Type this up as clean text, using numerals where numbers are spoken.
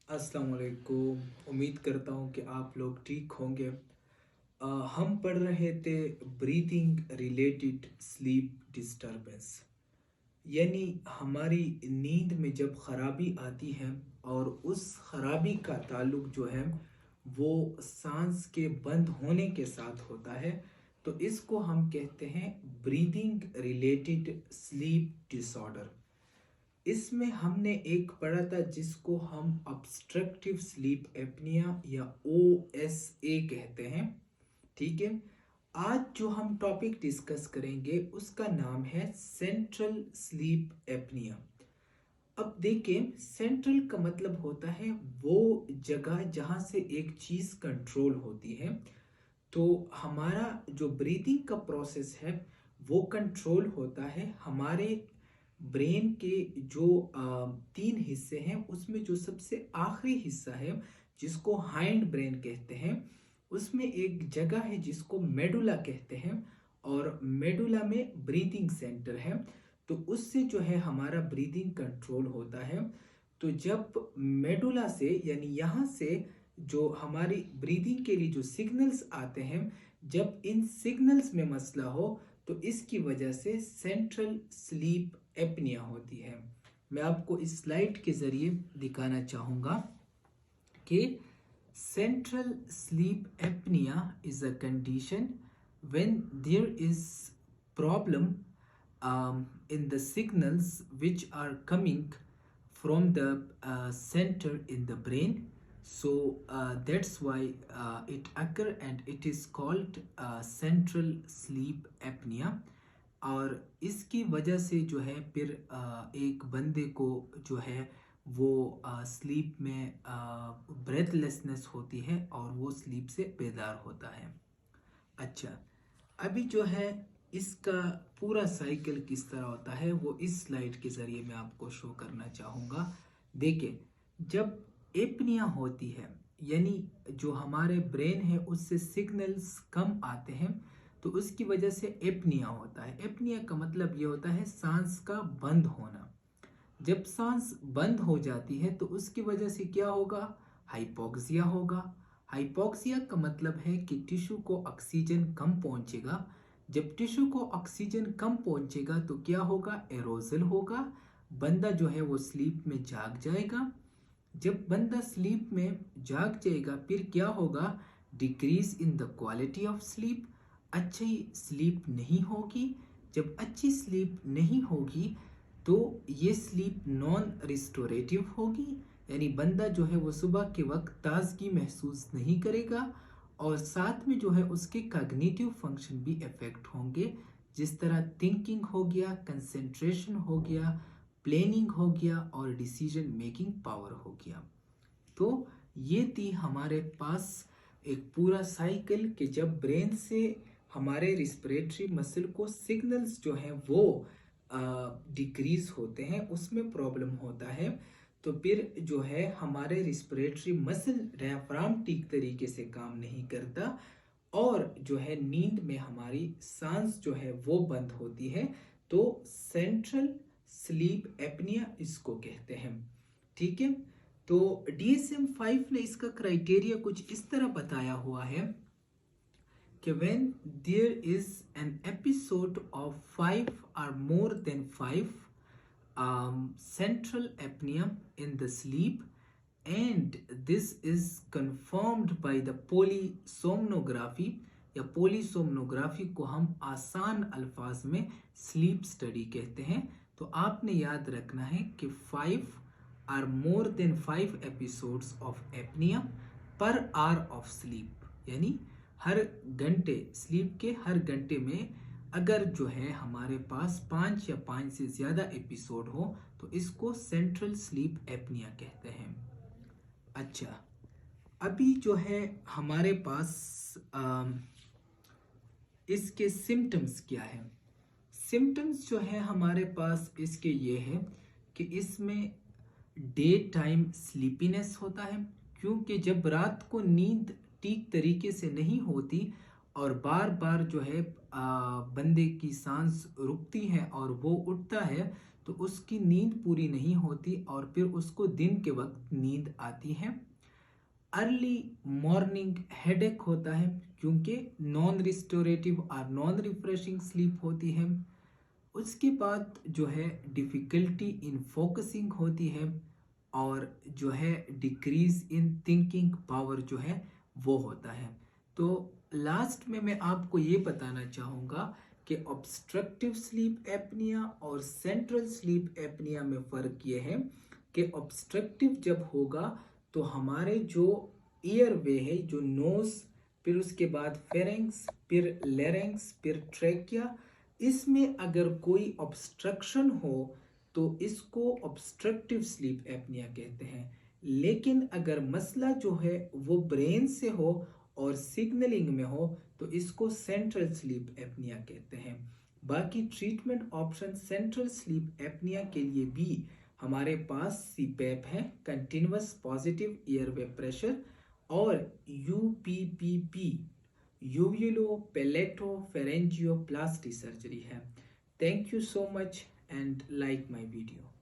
अस्सलाम वालेकुम। उम्मीद करता हूँ कि आप लोग ठीक होंगे। हम पढ़ रहे थे ब्रीथिंग रिलेटेड स्लीप डिस्टरबेंस, यानी हमारी नींद में जब खराबी आती है और उस खराबी का ताल्लुक जो है वो सांस के बंद होने के साथ होता है, तो इसको हम कहते हैं ब्रीदिंग रिलेटेड स्लीप डिसऑर्डर। इसमें हमने एक पढ़ा था जिसको हम ऑब्स्ट्रक्टिव स्लीप एपनिया या ओ एस ए कहते हैं। ठीक है। आज जो हम टॉपिक डिस्कस करेंगे उसका नाम है सेंट्रल स्लीप एपनिया। अब देखिए, सेंट्रल का मतलब होता है वो जगह जहां से एक चीज कंट्रोल होती है। तो हमारा जो ब्रीदिंग का प्रोसेस है वो कंट्रोल होता है हमारे ब्रेन के जो तीन हिस्से हैं, उसमें जो सबसे आखिरी हिस्सा है जिसको हाइंड ब्रेन कहते हैं, उसमें एक जगह है जिसको मेडुला कहते हैं, और मेडुला में ब्रीदिंग सेंटर है। तो उससे जो है हमारा ब्रीदिंग कंट्रोल होता है। तो जब मेडुला से यानी यहाँ से जो हमारी ब्रीदिंग के लिए जो सिग्नल्स आते हैं, जब इन सिग्नल्स में मसला हो तो इसकी वजह से सेंट्रल स्लीप एपनिया होती है। मैं आपको इस स्लाइड के ज़रिए दिखाना चाहूँगा कि central sleep apnoea is a condition when there is problem in the signals which are coming from the center in the brain. So that's why it occur and it is called central sleep apnea. और इसकी वजह से जो है फिर एक बंदे को जो है वो स्लीप में ब्रेथलेसनेस होती है और वो स्लीप से बेदार होता है। अच्छा, अभी जो है इसका पूरा साइकिल किस तरह होता है वो इस स्लाइड के ज़रिए मैं आपको शो करना चाहूँगा। देखिए, जब एपनिया होती है यानी जो हमारे ब्रेन है उससे सिग्नल्स कम आते हैं, तो उसकी वजह से एपनिया होता है। एपनिया का मतलब ये होता है सांस का बंद होना। जब सांस बंद हो जाती है तो उसकी वजह से क्या होगा? हाइपोक्सिया होगा। हाइपोक्सिया का मतलब है कि टिश्यू को ऑक्सीजन कम पहुंचेगा। जब टिश्यू को ऑक्सीजन कम पहुंचेगा तो क्या होगा? एरोजल होगा। बंदा जो है वो स्लीप में जाग जाएगा। जब बंदा स्लीप में जाग जाएगा फिर क्या होगा? Decrease in the quality of sleep. अच्छी स्लीप नहीं होगी। जब अच्छी स्लीप नहीं होगी तो ये स्लीप नॉन रिस्टोरेटिव होगी, यानी बंदा जो है वो सुबह के वक्त ताजगी महसूस नहीं करेगा, और साथ में जो है उसके कॉग्निटिव फंक्शन भी इफेक्ट होंगे, जिस तरह थिंकिंग हो गया, कंसंट्रेशन हो गया, प्लानिंग हो गया और डिसीजन मेकिंग पावर हो गया। तो ये थी हमारे पास एक पूरा साइकिल कि जब ब्रेन से हमारे रिस्पिरेटरी मसल को सिग्नल्स जो हैं वो डिक्रीज होते हैं, उसमें प्रॉब्लम होता है, तो फिर जो है हमारे रिस्पिरेटरी मसल डायफ्राम ठीक तरीके से काम नहीं करता, और जो है नींद में हमारी सांस जो है वो बंद होती है। तो सेंट्रल स्लीप एपनिया इसको कहते हैं। ठीक है। तो DSM-5 ने इसका क्राइटेरिया कुछ इस तरह बताया हुआ है कि when there is an episode of 5 or more than 5 central apnea in the sleep, and this is confirmed by the polysomnography, या पोलीसोमनोग्राफी को हम आसान अल्फाज में स्लीप स्टडी कहते हैं। तो आपने याद रखना है कि 5 or more than 5 episodes of apnea per hour of sleep, यानी हर घंटे स्लीप के हर घंटे में अगर जो है हमारे पास 5 या 5 से ज़्यादा एपिसोड हो तो इसको सेंट्रल स्लीप एपनिया कहते हैं। अच्छा, अभी जो है हमारे पास इसके सिम्टम्स क्या है? सिम्टम्स जो है हमारे पास इसके ये है कि इसमें डे टाइम स्लीपीनेस होता है, क्योंकि जब रात को नींद ठीक तरीके से नहीं होती और बार बार जो है बंदे की सांस रुकती है और वो उठता है, तो उसकी नींद पूरी नहीं होती और फिर उसको दिन के वक्त नींद आती है। अर्ली मॉर्निंग हेडेक होता है क्योंकि नॉन रिस्टोरेटिव और नॉन रिफ्रेशिंग स्लीप होती है। उसके बाद जो है डिफ़िकल्टी इन फोकसिंग होती है और जो है डिक्रीज इन थिंकिंग पावर जो है वो होता है। तो लास्ट में मैं आपको ये बताना चाहूँगा कि ऑब्स्ट्रक्टिव स्लीप एपनिया और सेंट्रल स्लीप एपनिया में फ़र्क ये है कि ऑब्स्ट्रक्टिव जब होगा तो हमारे जो ईयर वे है, जो नोज, फिर उसके बाद फेरेंक्स, फिर लेरेंक्स, फिर ट्रेकिया, इसमें अगर कोई ऑब्स्ट्रक्शन हो तो इसको ऑब्स्ट्रक्टिव स्लीप एपनिया कहते हैं। लेकिन अगर मसला जो है वो ब्रेन से हो और सिग्नलिंग में हो तो इसको सेंट्रल स्लीप एपनिया कहते हैं। बाकी treatment option central sleep apnoea के लिए भी हमारे पास सीपैप है, कंटिन्यूअस पॉजिटिव एयरवे प्रेशर, और यूपीपीपी, uvulopalato-pharyngoplasty surgery है। Thank you so much and like my video.